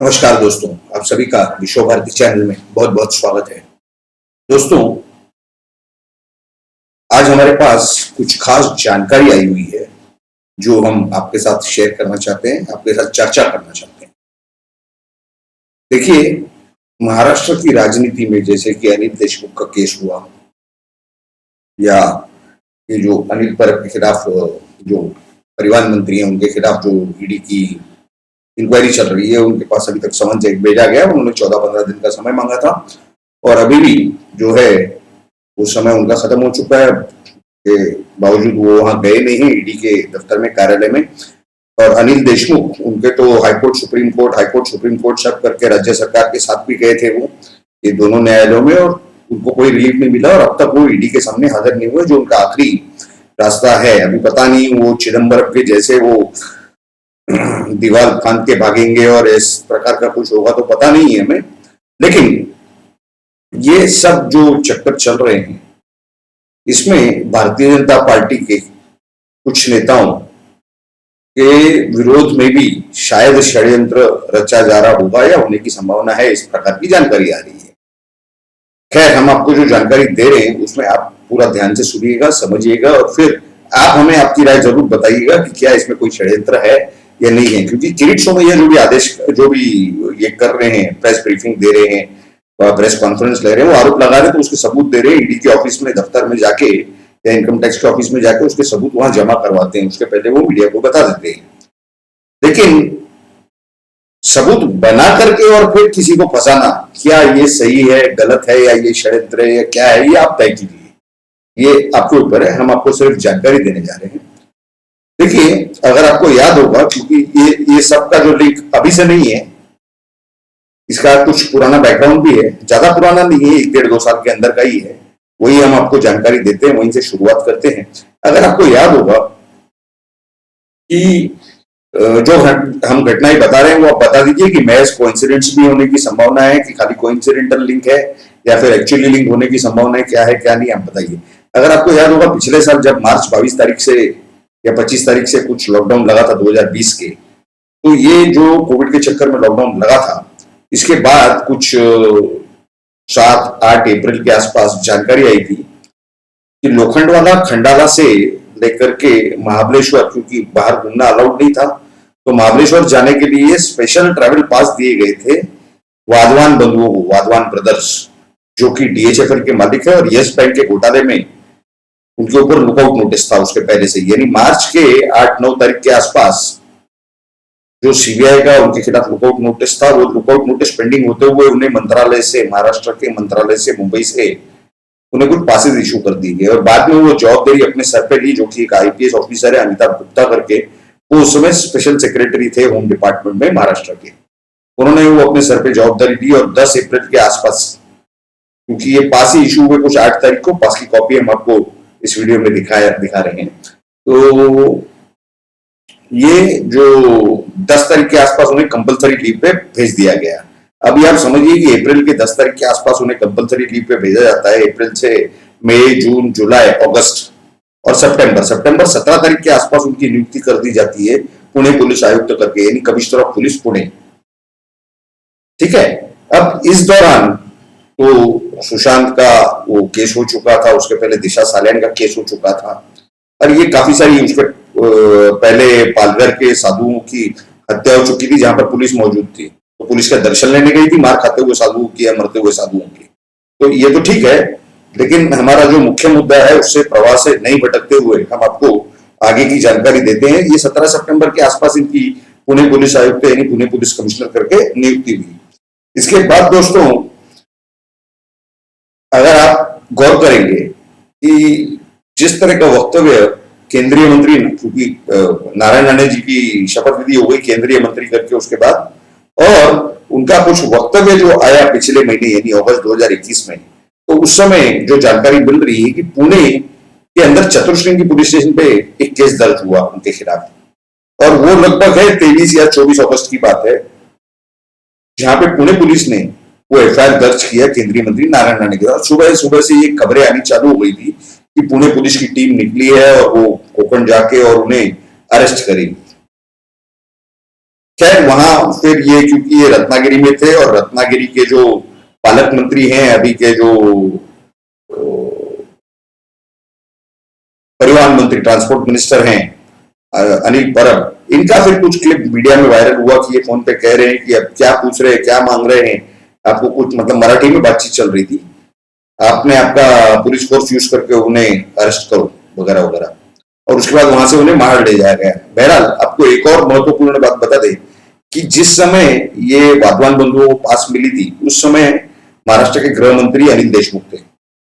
नमस्कार दोस्तों, आप सभी का विश्व भारती चैनल में बहुत बहुत स्वागत है। दोस्तों, आज हमारे पास कुछ खास जानकारी आई हुई है जो हम आपके साथ शेयर करना चाहते हैं, आपके साथ चर्चा करना चाहते हैं। देखिए, महाराष्ट्र की राजनीति में जैसे कि अनिल देशमुख का केस हुआ या ये जो अनिल परब के खिलाफ जो परिवहन मंत्री हैं उनके खिलाफ जो ईडी की इंक्वायरी चल रही है, उनके पास अभी तक समन भेजा गया। उन्होंने 14-15 दिन का समय मांगा था और अभी भी जो है वो समय उनका खत्म हो चुका है। के बावजूद वो वहां गए नहीं है ईडी के दफ्तर में, कार्यालय में। और अनिल देशमुख उनके तो हाईकोर्ट सुप्रीम कोर्ट सब करके राज्य सरकार के साथ भी गए थे वो, ये दोनों न्यायालयों में, और उनको कोई रिलीफ नहीं मिला और अब तक वो ईडी के सामने हाजिर नहीं हुए, जो उनका आखिरी रास्ता है। अभी पता नहीं वो चिदम्बरम के जैसे वो दीवार फांद के भागेंगे और इस प्रकार का कुछ होगा तो पता नहीं है हमें। लेकिन ये सब जो चक्कर चल रहे हैं इसमें भारतीय जनता पार्टी के कुछ नेताओं के विरोध में भी शायद षड्यंत्र रचा जा रहा होगा या होने की संभावना है, इस प्रकार की जानकारी आ रही है। खैर, हम आपको जो जानकारी दे रहे हैं उसमें आप पूरा ध्यान से सुनिएगा, समझिएगा और फिर आप हमें आपकी राय जरूर बताइएगा कि क्या इसमें कोई षड्यंत्र है या नहीं है। क्योंकि किरीट सोमैया जो भी ये कर रहे हैं, प्रेस ब्रीफिंग दे रहे हैं, प्रेस कॉन्फ्रेंस ले रहे हैं, वो आरोप लगा रहे हैं तो उसके सबूत दे रहे हैं। ईडी के ऑफिस में, दफ्तर में जाके या इनकम टैक्स के ऑफिस में जाके उसके सबूत वहां जमा करवाते हैं, उसके पहले वो मीडिया को बता देते हैं। लेकिन सबूत बना करके और फिर किसी को फंसाना, क्या ये सही है, गलत है, या ये षड्यंत्र है, या क्या है, ये आप तय कीजिए, ये आपके ऊपर है। हम आपको सिर्फ जानकारी देने जा रहे हैं। देखिए, अगर आपको याद होगा, क्योंकि ये सब का जो लिंक अभी से नहीं है, इसका कुछ पुराना बैकग्राउंड भी है, ज्यादा पुराना नहीं है, 1-1.5-2 साल के अंदर का ही है। वही हम आपको जानकारी देते हैं, वहीं से शुरुआत करते हैं। अगर आपको याद होगा कि जो हम घटनाएं बता रहे हैं वो आप बता दीजिए कि महज कोइंसिडेंस भी होने की संभावना है कि खाली कोइंसिडेंटल लिंक है या फिर एक्चुअली लिंक होने की संभावना है, क्या है क्या नहीं, आप बताइए। अगर आपको याद होगा, पिछले साल जब मार्च 22 तारीख से या 25 तारीख से कुछ लॉकडाउन लगा था 2020 के, तो ये जो कोविड के चक्कर में लॉकडाउन लगा था, इसके बाद कुछ 7-8 अप्रैल के आसपास जानकारी आई थी कि लोखंडवाला खंडाला से लेकर के महाबलेश्वर, क्योंकि बाहर घूमना अलाउड नहीं था, तो महाबलेश्वर जाने के लिए स्पेशल ट्रैवल पास दिए गए थे वाधवान बंधुओं को, वाधवान ब्रदर्स, जो कि डीएचएफएल के मालिक है और यस बैंक के घोटाले में उनके ऊपर लुकआउट नोटिस था उसके पहले से। यानी मार्च के 8-9 तारीख के आसपास जो सीबीआई का उनके खिलाफ लुकआउट नोटिस था, वो लुकआउट नोटिस पेंडिंग होते हुए उन्हें मंत्रालय से, महाराष्ट्र के मंत्रालय से, मुंबई से उन्हें कुछ पासेज इशू कर दी गई और बाद में वो जवाबदारी अपने सर पे ली, जो कि एक आईपीएस ऑफिसर है अमिताभ गुप्ता करके, वो उस समय स्पेशल सेक्रेटरी थे होम डिपार्टमेंट में महाराष्ट्र के। उन्होंने वो अपने सर पे जवाबदारी ली और 10 अप्रैल के आसपास, क्योंकि ये पास ही इशू हुए कुछ 8 तारीख को, पास की कॉपी हम आपको इस वीडियो में दिखा रहे हैं। तो ये जो 10 तारीख के आसपास उन्हें कंपलसरी लीव पे भेज दिया गया। अभी आप समझिए कि अप्रैल के 10 तारीख के आसपास उन्हें कंपलसरी लीव पे भेजा जाता है। अप्रैल से मई, जून, जुलाई, अगस्त और सितंबर 17 तारीख के आसपास उनकी नियुक्ति कर दी जाती है पुणे पुलिस आयुक्त करके, यानी कमिश्नर ऑफ पुलिस पुणे। ठीक है। अब इस दौरान तो सुशांत का वो केस हो चुका था, उसके पहले दिशा सालियान का केस हो चुका था और ये काफी सारी, उसके पहले पालघर के साधुओं की हत्या हो चुकी थी जहां पर पुलिस मौजूद थी, तो पुलिस का दर्शन लेने गई थी मार खाते हुए साधुओं की या मरते हुए साधुओं की। तो ये तो ठीक है, लेकिन हमारा जो मुख्य मुद्दा है उससे प्रवाह से नहीं भटकते हुए हम आपको आगे की जानकारी देते हैं। ये 17 सितंबर के आसपास इनकी पुणे पुलिस आयुक्त यानी पुणे पुलिस कमिश्नर करके नियुक्ति हुई। इसके बाद दोस्तों, अगर आप गौर करेंगे कि जिस तरह का वक्तव्य केंद्रीय मंत्री, क्योंकि नारायण राणे जी की शपथ विधि हो गई केंद्रीय मंत्री करके उसके बाद, और उनका कुछ वक्तव्य जो आया पिछले महीने यानी अगस्त 2021 में, तो उस समय जो जानकारी मिल रही है कि पुणे के अंदर चतुर्श्रृंगी पुलिस स्टेशन पे एक केस दर्ज हुआ उनके खिलाफ और वो लगभग है 23 या 24 अगस्त की बात है, जहां पे पुणे पुलिस ने वो एफआईआर दर्ज किया केंद्रीय मंत्री नारायण राणे के साथ। सुबह से ये खबरें आनी चालू हो गई थी कि पुणे पुलिस की टीम निकली है और वो कोकण जाके और उन्हें अरेस्ट करेगी। खैर वहां फिर ये, क्योंकि ये रत्नागिरी में थे और रत्नागिरी के जो पालक मंत्री हैं अभी के, जो परिवहन मंत्री, ट्रांसपोर्ट मिनिस्टर हैं अनिल परब, इनका फिर कुछ क्लिप मीडिया में वायरल हुआ कि ये फोन पे कह रहे हैं कि अब क्या पूछ रहे हैं, क्या मांग रहे हैं आपको, कुछ मतलब मराठी में बातचीत चल रही थी, आपने आपका पुलिस फोर्स यूज करके उन्हें अरेस्ट करो वगैरह वगैरह, और उसके बाद वहां से उन्हें मार ले जाया गया। बहरहाल आपको एक और महत्वपूर्ण बात बता दें कि जिस समय ये वाधवान बंधुओं को पास मिली थी उस समय महाराष्ट्र के गृह मंत्री अनिल देशमुख थे,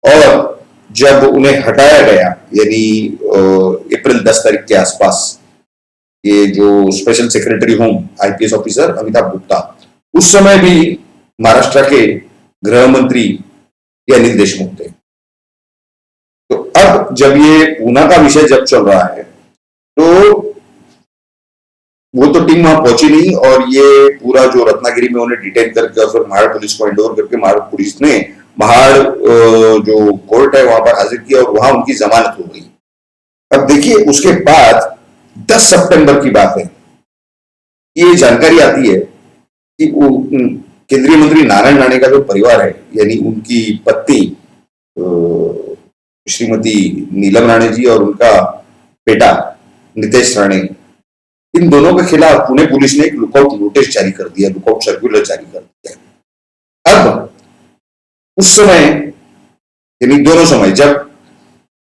और जब उन्हें हटाया गया यानी अप्रैल 10 तारीख के आसपास, ये जो special secretary home IPS officer Amitabh Gupta, उस समय भी महाराष्ट्र के गृह मंत्री ये अनिल देशमुख थे। तो अब जब ये पूना का विषय जब चल रहा है तो वो तो टीम वहां पहुंची नहीं, और ये पूरा जो रत्नागिरी में उन्हें डिटेन करके और फिर महाड़ पुलिस को हैंडओवर करके महाड़ पुलिस ने महाड़ जो कोर्ट है वहां पर हाजिर किया और वहां उनकी जमानत हो गई। अब देखिए उसके बाद 10 सितंबर की बात है, ये जानकारी आती है कि केंद्रीय मंत्री नारायण राणे का जो परिवार है यानी उनकी पत्नी श्रीमती नीलम राणे जी और उनका बेटा नितेश राणे, इन दोनों के खिलाफ पुणे पुलिस ने एक लुकआउट नोटिस जारी कर दिया, लुकआउट सर्कुलर जारी कर दिया। अब उस समय यानी दोनों समय, जब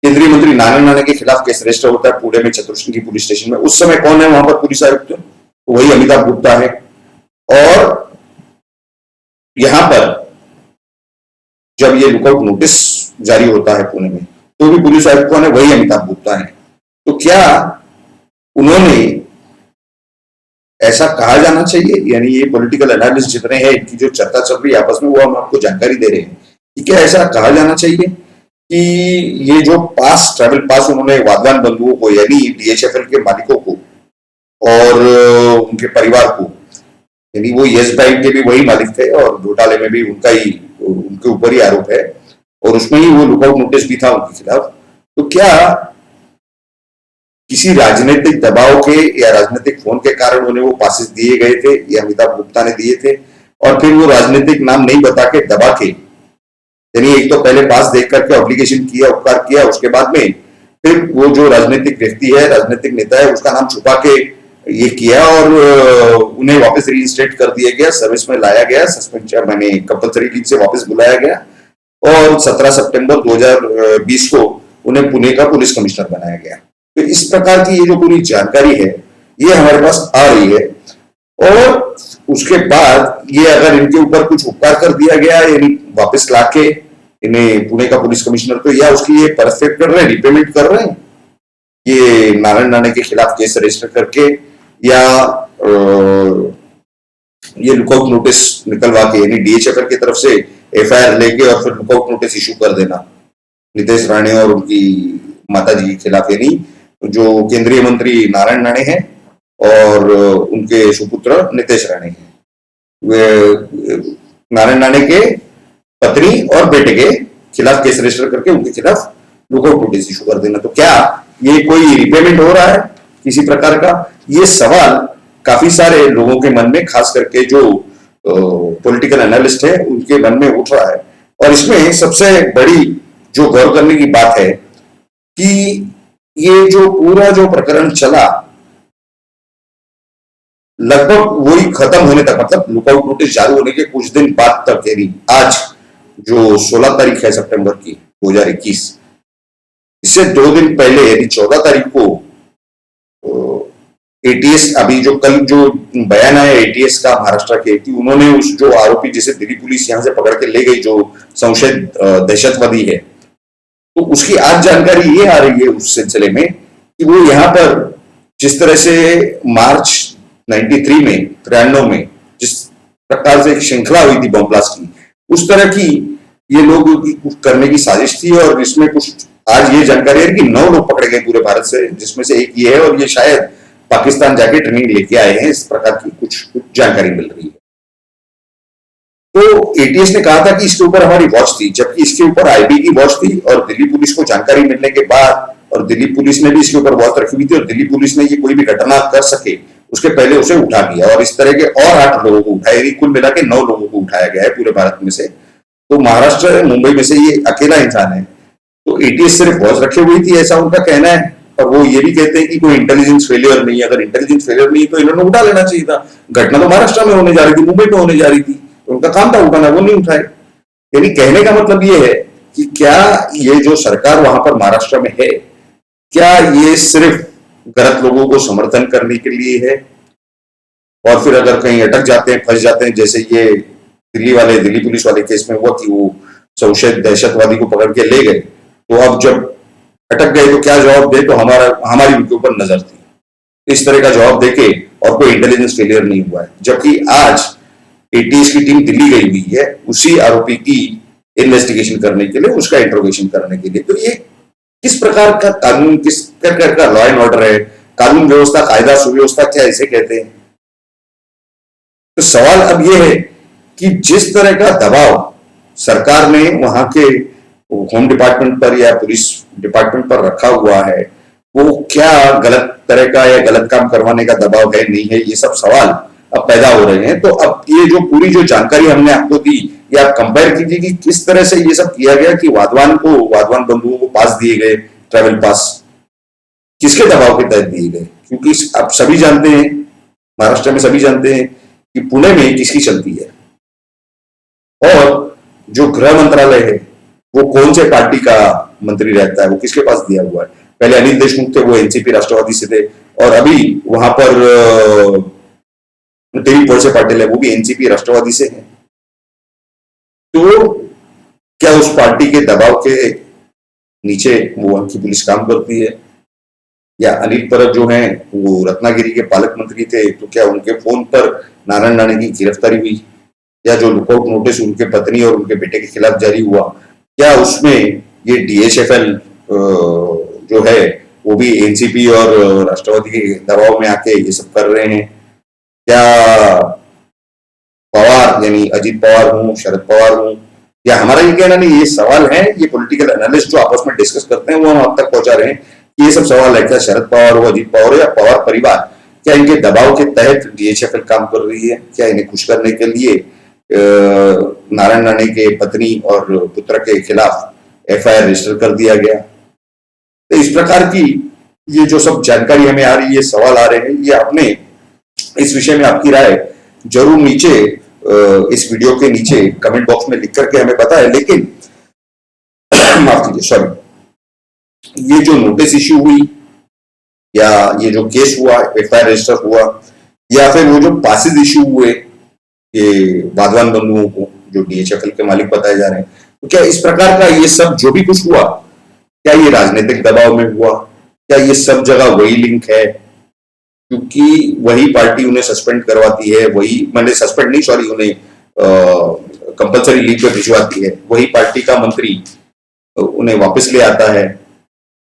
केंद्रीय मंत्री नारायण राणे के खिलाफ केस रजिस्टर होता है पुणे में चतुर्श्रृंगी पुलिस स्टेशन में, उस समय कौन है वहां पर पुलिस आयुक्त? तो वही अमिताभ गुप्ता है। और यहां पर जब ये लुकआउट नोटिस जारी होता है पुणे में तो भी पुलिस आयुक्त कौन है? वही अमिताभ गुप्ता है। तो क्या उन्होंने, ऐसा कहा जाना चाहिए, यानी ये पॉलिटिकल एनालिस्ट जितने हैं इनकी जो चर्चा चल रही है आपस में, वो हम आपको जानकारी दे रहे हैं कि क्या ऐसा कहा जाना चाहिए कि ये जो पास, ट्रैवल पास उन्होंने वाधवान बंधुओं को यानी डीएचएफएल के मालिकों को और उनके परिवार को, यानी वो येस बैंक के भी वही मालिक थे और घोटाले में भी उनके ऊपर ही आरोप है और उसमें ही वो लुकआउट नोटिस भी था उनके खिलाफ, तो क्या किसी राजनीतिक दबाव के या राजनीतिक फोन के कारण उन्हें वो पासेस दिए गए थे, ये अमिताभ गुप्ता ने दिए थे, और फिर वो राजनीतिक नाम नहीं बता के दबा के, यानी एक तो पहले पास देख करके ऑब्लिगेशन किया, उपकार किया, उसके बाद में फिर वो जो राजनीतिक व्यक्ति है, राजनीतिक नेता है, उसका नाम छुपा के ये किया और उन्हें वापस रीइंस्टेट कर दिया गया, सर्विस में लाया गया, सस्पेंशन मैंने कंपल्सरी लीव से वापस बुलाया गया और 17 सितंबर 2020 को उन्हें पुणे का पुलिस कमिश्नर बनाया गया। तो इस प्रकार की ये जो पूरी जानकारी है ये हमारे पास आ रही है, और उसके बाद ये अगर इनके ऊपर कुछ उपकार कर दिया गया यानी वापस लाके इन्हें पुणे का पुलिस कमिश्नर, तो या उसकी ये परफेक्ट कर रहे हैं, रिपेमेंट कर रहे हैं ये नारायण राणे के खिलाफ केस रजिस्टर करके, या ये लुकआउट नोटिस निकलवा के यानी डीएचएफएल की तरफ से एफआईआर लेके और फिर लुकआउट नोटिस इशू कर देना नितेश राणे और उनकी माता जी के खिलाफ, यानी जो केंद्रीय मंत्री नारायण राणे हैं और उनके सुपुत्र नितेश राणे हैं, वे नारायण राणे के पत्नी और बेटे के खिलाफ केस रजिस्टर करके उनके खिलाफ लुकआउट नोटिस इशू कर देना। तो क्या ये कोई रिपेमेंट हो रहा है किसी प्रकार का? ये सवाल काफी सारे लोगों के मन में, खास करके जो पॉलिटिकल एनालिस्ट है उनके मन में उठ रहा है, और इसमें सबसे बड़ी जो गौर करने की बात है कि ये जो पूरा जो प्रकरण चला लगभग वही खत्म होने तक, मतलब लुकआउट नोटिस जारी होने के कुछ दिन बाद तक, यानी आज जो 16 तारीख है सितंबर की 2021, इससे 2 दिन पहले यानी 14 तारीख को एटीएस, अभी जो कल जो बयान आया एटीएस का महाराष्ट्र के, कि उन्होंने उस जो आरोपी जिसे दिल्ली पुलिस यहां से पकड़ के ले गई, जो संशयित दहशतवादी है, तो उसकी आज जानकारी ये आ रही है उस सिलसिले में कि वो यहाँ पर जिस तरह से मार्च 93 में 93 में जिस प्रकार से एक श्रृंखला हुई थी बम ब्लास्ट की, उस तरह की ये लोग करने की साजिश थी, और इसमें कुछ आज ये जानकारी है कि 9 लोग पकड़े गए पूरे भारत से, जिसमें से एक ये है, और ये शायद पाकिस्तान जाके ट्रेनिंग लेके आए हैं, इस प्रकार की कुछ जानकारी मिल रही है। तो एटीएस ने कहा था कि इसके ऊपर हमारी वॉच थी, जबकि इसके ऊपर आईबी की वॉच थी, और दिल्ली पुलिस को जानकारी मिलने के बाद, और दिल्ली पुलिस ने भी इसके ऊपर वॉच रखी हुई थी, और दिल्ली पुलिस ने ये कोई भी घटना कर सके उसके पहले उसे उठा दिया और इस तरह के और 8 लोगों को उठाया, यानी कुल मिला के 9 लोगों को उठाया गया है पूरे भारत में से। तो महाराष्ट्र मुंबई में से ये अकेला इंसान है। तो एटीएस सिर्फ वॉच रखे हुई थी, ऐसा उनका कहना है। और वो ये भी कहते हैं कि कोई इंटेलिजेंस फेलियर नहीं है। अगर इंटेलिजेंस फेलियर नहीं है तो इन्होंने उठा लेना चाहिए था। घटना तो महाराष्ट्र में होने जा रही थी, मुंबई में होने जा रही थी, तो उनका काम था उठाना, वो नहीं उठाए। यानी कहने का मतलब ये है कि क्या ये जो सरकार वहां पर महाराष्ट्र में है, क्या ये सिर्फ गलत लोगों को समर्थन करने के लिए है? और फिर अगर कहीं अटक जाते हैं, फंस जाते हैं, जैसे ये दिल्ली पुलिस वाले केस में हुआ कि वो संशयित दहशतवादी को पकड़ के ले गए, तो अब जब अटक गए तो क्या जवाब दे, तो हमारी उनके ऊपर नजर थी। इस तरह का जवाब देके और कोई इंटेलिजेंस फेलियर नहीं हुआ है। जबकि आज एटीएस की टीम दिल्ली गई हुई है उसी आरोपी की इन्वेस्टिगेशन करने के लिए, उसका इंट्रोगेशन करने के लिए। तो ये किस प्रकार का कानून, किस प्रकार का लॉ एंड ऑर्डर है? कानून व्यवस्था, कायदा सुव्यवस्था क्या इसे कहते हैं? तो सवाल अब यह है कि जिस तरह का दबाव सरकार ने वहां के होम डिपार्टमेंट पर या पुलिस डिपार्टमेंट पर रखा हुआ है, वो क्या गलत तरह का या गलत काम करवाने का दबाव है, नहीं है, ये सब सवाल अब पैदा हो रहे हैं। तो अब ये जो पूरी जो जानकारी हमने आपको दी, ये आप कंपेयर कीजिए कि किस तरह से ये सब किया गया कि वाधवान बंधुओं को पास दिए गए, ट्रैवल पास, किसके दबाव के तहत दिए गए? क्योंकि अब सभी जानते हैं, महाराष्ट्र में सभी जानते हैं कि पुणे में किसकी चलती है, और जो गृह मंत्रालय है वो कौन से पार्टी का मंत्री रहता है, वो किसके पास दिया हुआ है। पहले अनिल देशमुख थे, वो एनसीपी राष्ट्रवादी से थे, और अभी वहां पर देवी कोळसे पाटिल है, वो भी एनसीपी राष्ट्रवादी से है। तो क्या उस पार्टी के दबाव के नीचे वो उनकी पुलिस काम करती है? या अनिल परब जो है वो रत्नागिरी के पालक मंत्री थे, तो क्या उनके फोन पर नारायण राणे की गिरफ्तारी हुई? या जो लुकआउट नोटिस उनके पत्नी और उनके बेटे के खिलाफ जारी हुआ, क्या उसमें ये डीएचएफएल जो है वो भी एनसीपी और राष्ट्रवादी के दबाव में आके ये सब कर रहे हैं? क्या पवार यानी अजीत पवार हूं, शरद पवार हूं, या हमारा ये कहना नहीं, ये सवाल है, ये पॉलिटिकल एनालिस्ट जो आपस में डिस्कस करते हैं वो हम अब तक पहुंचा रहे हैं कि ये सब सवाल है। क्या शरद पवार हो, अजीत पवार हो, या पवार परिवार, क्या इनके दबाव के तहत डीएचएफएल काम कर रही है? क्या इन्हें खुश करने के लिए नारायण राणे के पत्नी और पुत्र के खिलाफ एफआईआर रजिस्टर कर दिया गया? तो इस प्रकार की ये जो सब जानकारी हमें आ रही है, सवाल आ रहे हैं, ये आपने इस विषय में आपकी राय जरूर नीचे इस वीडियो के नीचे कमेंट बॉक्स में लिख करके हमें बताएं। लेकिन माफ कीजिए, सॉरी, ये जो नोटिस इश्यू हुई या ये जो केस हुआ, एफआईआर रजिस्टर हुआ, या फिर वो जो पासेज इश्यू हुए ये वाधवान बंधुओं को जो डीएचएफएल के मालिक बताए जा रहे हैं, तो क्या इस प्रकार का ये सब जो भी कुछ हुआ, क्या ये राजनीतिक दबाव में हुआ? क्या ये सब जगह वही लिंक है? क्योंकि वही पार्टी उन्हें सस्पेंड करवाती है, वही, मैंने सस्पेंड नहीं, सॉरी, उन्हें कंपलसरी लीव पे भिजवाती है, वही पार्टी का मंत्री उन्हें वापस ले आता है,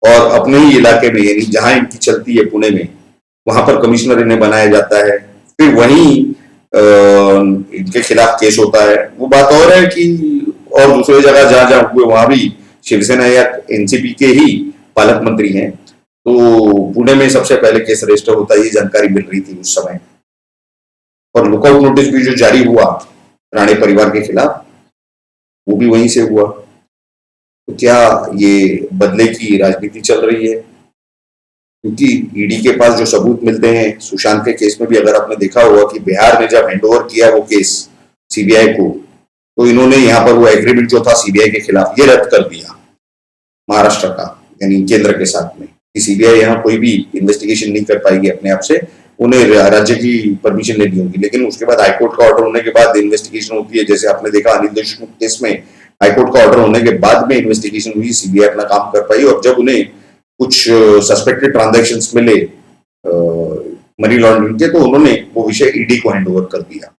और अपने ही इलाके में यानी जहां इनकी चलती है पुणे में, वहां पर कमिश्नर इन्हें बनाया जाता है। फिर वहीं इनके खिलाफ केस होता है। वो बात और है कि और दूसरी जगह जहां जहां हुए वहां भी शिवसेना या एनसीपी के ही पालक मंत्री हैं, तो पुणे में सबसे पहले केस रजिस्टर होता है, ये जानकारी मिल रही थी उस समय। और लुकआउट नोटिस भी जो जारी हुआ राणे परिवार के खिलाफ, वो भी वहीं से हुआ। तो क्या ये बदले की राजनीति चल रही है? क्योंकि ईडी के पास जो सबूत मिलते हैं, सुशांत के केस में भी अगर आपने देखा होगा कि बिहार ने जब हैंडओवर किया वो केस सीबीआई को, तो इन्होंने यहाँ पर वो एग्रीमेंट जो था सीबीआई के खिलाफ, ये रद्द कर दिया महाराष्ट्र का, यानी केंद्र के साथ में, कि सीबीआई यहाँ कोई भी इन्वेस्टिगेशन नहीं कर पाएगी अपने आप से, उन्हें राज्य की परमिशन लेनी होगी। लेकिन उसके बाद हाईकोर्ट का ऑर्डर होने के बाद इन्वेस्टिगेशन होती है, जैसे आपने देखा अनिल देशमुख केस में हाईकोर्ट का ऑर्डर होने के बाद में इन्वेस्टिगेशन हुई, सीबीआई अपना काम कर पाई, और जब उन्हें कुछ सस्पेक्टेड ट्रांजैक्शंस मिले मनी लॉन्ड्रिंग के, तो उन्होंने वो विषय ईडी को हैंडओवर कर दिया।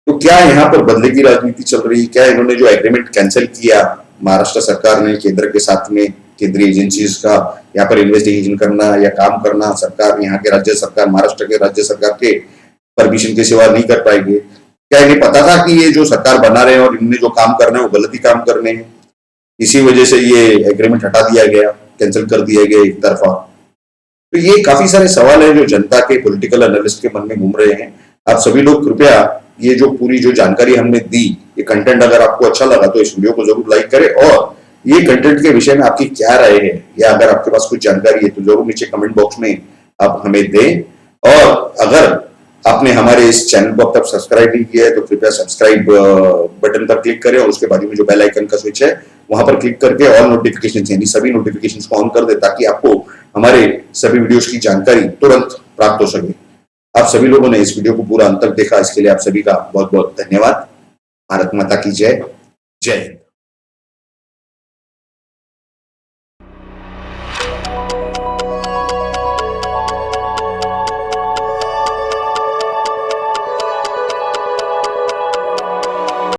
तो क्या यहाँ पर बदले की राजनीति चल रही? क्या इन्होंने जो एग्रीमेंट कैंसिल किया महाराष्ट्र सरकार ने केंद्र के साथ में, केंद्रीय एजेंसीज का यहाँ पर इन्वेस्टिगेशन करना या काम करना, सरकार, यहाँ के राज्य सरकार, महाराष्ट्र के राज्य सरकार के परमिशन के सिवा नहीं कर पाएंगे? क्या इन्हें पता था कि ये जो सरकार बना रहे हैं और इनमें जो काम करना है वो गलत ही काम करने हैं, इसी वजह से ये एग्रीमेंट हटा दिया गया, कैंसिल कर दिया गया एक तरफा? तो ये काफी सारे सवाल हैं जो जनता के, पॉलिटिकल एनालिस्ट के मन में घूम रहे हैं। आप सभी लोग कृपया ये जो पूरी जो जानकारी हमने दी, ये कंटेंट अगर आपको अच्छा लगा तो इस वीडियो को जरूर लाइक करें, और ये कंटेंट के विषय में आपकी क्या राय है या अगर आपके पास कुछ जानकारी है तो जरूर नीचे कमेंट बॉक्स में आप हमें दें। और अगर आपने हमारे इस चैनल को अब तक सब्सक्राइब नहीं किया है तो कृपया सब्सक्राइब बटन पर क्लिक करें और उसके बाजू में जो बेल आइकन का स्विच है वहां पर क्लिक करके ऑल नोटिफिकेशन यानी सभी नोटिफिकेशंस को ऑन कर दे, ताकि आपको हमारे सभी वीडियोस की जानकारी तुरंत प्राप्त हो सके। आप सभी लोगों ने इस वीडियो को पूरा अंत तक देखा, इसके लिए आप सभी का बहुत बहुत धन्यवाद। भारत माता की जय। जय हिंद।